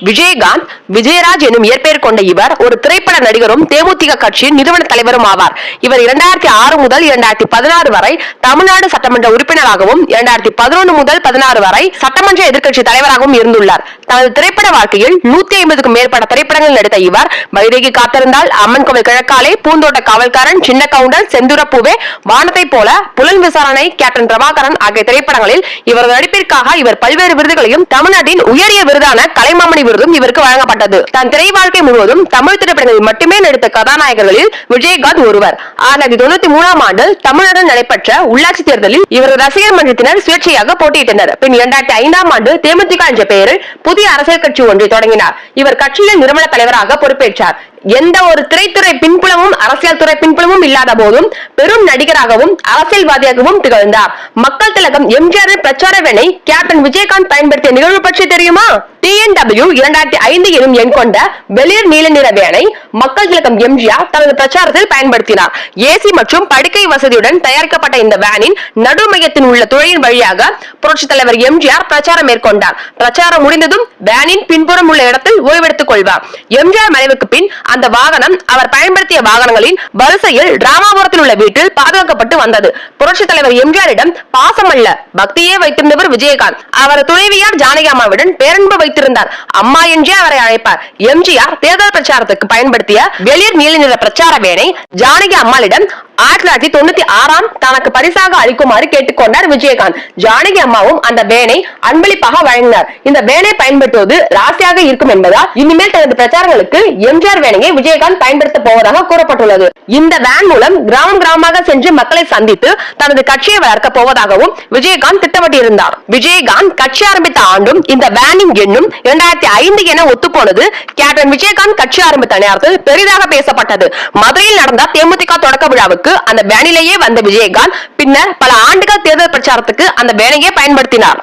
விஜயகாந்த் விஜயராஜ் எனும் இயற்பெயர் கொண்ட இவர் ஒரு திரைப்பட நடிகரும் தேமுதிக கட்சியின் நிறுவன தலைவரும் ஆவார். இவர் 2006 முதல் 2016 வரை தமிழ்நாடு சட்டமன்ற உறுப்பினராகவும் 2011 முதல் 16 வரை சட்டமன்ற எதிர்க்கட்சி தலைவராகவும் இருந்துள்ளார். தனது திரைப்பட வாழ்க்கையில் 150க்கும் மேற்பட்ட திரைப்படங்கள் நடித்த இவர் வைதேகி காத்திருந்தால், அம்மன் கோவில் கிழக்காலே, பூந்தோட்ட காவல்காரன், சின்ன கவுண்டர், செந்துரப்பூவே, வானத்தை போல, புலன் விசாரணை, கேப்டன் பிரபாகரன் ஆகிய திரைப்படங்களில் இவரது நடிப்பிற்காக இவர் பல்வேறு விருதுகளையும் தமிழ்நாட்டின் உயரிய விருதான கலைமாமணி விருதும் இவருக்கு வழங்கப்பட்டது. தன் திரை வாழ்க்கை முழுவதும் தமிழ் திரைப்படங்களில் மட்டுமே நடித்த கதாநாயகர்களில் விஜயகாந்த் ஒருவர். 1993 ஆண்டு தமிழகம் நடைபெற்ற உள்ளாட்சி தேர்தலில் இவரது ரசிகர் மன்றத்தினர் சுயேட்சையாக போட்டியிட்டனர். பின் 2005 ஆண்டு தேமுதிக என்ற பெயரில் புதிய அரசியல் கட்சி ஒன்றை தொடங்கினார். இவர் கட்சியின் நிறுவன தலைவராக பொறுப்பேற்றார். எந்த ஒரு திரைத்துறை பின்புலமும் அரசியல் துறை பின்புலமும் இல்லாத போதும் பெரும் நடிகராகவும் அரசியல்வாதியாகவும் திகழ்ந்தார். மக்கள் திலகம் எம்ஜிஆர் பிரச்சார வேனை கேப்டன் விஜயகாந்த் பயன்படுத்திய நிகழ்வு பற்றி தெரியுமா? TNW 2005 எனும் எண் கொண்ட வெளிர் நீல நிற வேனை மக்கள் திலகம் எம்ஜிஆர் தனது பிரச்சாரத்தில் பயன்படுத்தினார். ஏசி மற்றும் படுக்கை வசதியுடன் தயாரிக்கப்பட்ட இந்த வேனின் நடு மையத்தில் உள்ள துளையின் வழியாக புரட்சி தலைவர் எம்ஜிஆர் பிரச்சாரம் மேற்கொண்டார். பிரச்சாரம் முடிந்ததும் வேனின் பின்புறம் உள்ள இடத்தில் ஓய்வெடுத்துக் கொள்வார். எம்ஜிஆர் மறைவுக்கு பின் அந்த வாகனம் அவர் பயன்படுத்திய வாகனங்களின் வரிசையில் ராமாபுரத்தில் உள்ள வீட்டில் பாதுகாக்கப்பட்டு வந்தது. புரட்சி தலைவர் எம்ஜிஆரிடம் பாசமல்ல பக்தியே வைத்திருந்தவர் விஜயகாந்த். அவர் துணைவியார் ஜானகி அம்மாவுடன் பேரன்பு வைத்திருந்தார். அம்மா என்றே அவரை அழைப்பார். எம்ஜிஆர் தேர்தல் பிரச்சாரத்துக்கு பயன்படுத்திய வெளிர் நீல நிற பிரச்சார வேனை ஜானகி அம்மாளிடம் 1996 தனக்கு பரிசாக அளிக்குமாறு கேட்டுக்கொண்டார் விஜயகாந்த். ஜானகி அம்மாவும் அந்த வேனை அன்பளிப்பாக வழங்கினார். இந்த வேனை பயன்படுத்துவது ராசியாக இருக்கும் என்பதால் இனிமேல் தனது பிரச்சாரங்களுக்கு எம்ஜிஆர் வேனையை விஜயகாந்த் பயன்படுத்த போவதாக கூறப்பட்டுள்ளது. இந்த வேன் மூலம் கிராமம் கிராமமாக சென்று மக்களை சந்தித்து தனது கட்சியை வளர்க்க போவதாகவும் விஜயகாந்த் திட்டமிட்டிருந்தார். விஜயகாந்த் கட்சி ஆரம்பித்த ஆண்டும் இந்த வேனின் எண்ணும் 2005 என ஒத்துப்போனது. கேப்டன் விஜயகாந்த் கட்சி ஆரம்பித்த நேரத்தில் பெரிதாக பேசப்பட்டது. மதுரையில் நடந்த தேமுதிக தொடக்க விழாவுக்கு அந்த வேனிலேயே வந்த விஜயகாந்த் பின்னர் பல ஆண்டுகள் தேர்தல் பிரச்சாரத்துக்கு அந்த வேனையே பயன்படுத்தினார்.